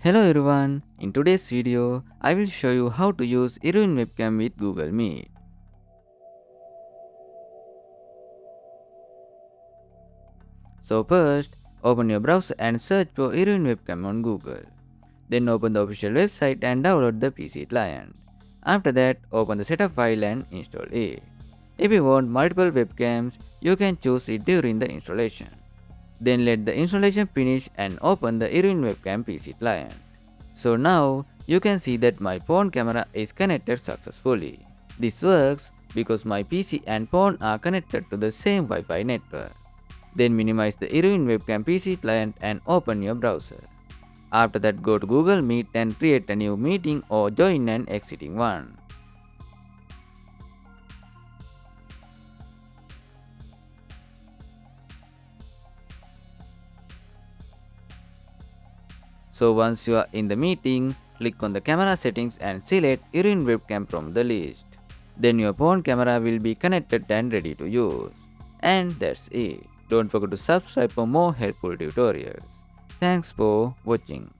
Hello everyone, in today's video, I will show you how to use Iriun Webcam with Google Meet. So first, open your browser and search for Iriun Webcam on Google. Then open the official website and download the PC client. After that, open the setup file and install it. If you want multiple webcams, you can choose it during the installation. Then let the installation finish and open the Iriun Webcam PC client. So now you can see that my phone camera is connected successfully. This works because my PC and phone are connected to the same Wi-Fi network. Then minimize the Iriun Webcam PC client and open your browser. After that, go to Google Meet and create a new meeting or join an existing one. So once you are in the meeting, click on the camera settings and select Iriun Webcam from the list. Then your phone camera will be connected and ready to use. And that's it. Don't forget to subscribe for more helpful tutorials. Thanks for watching.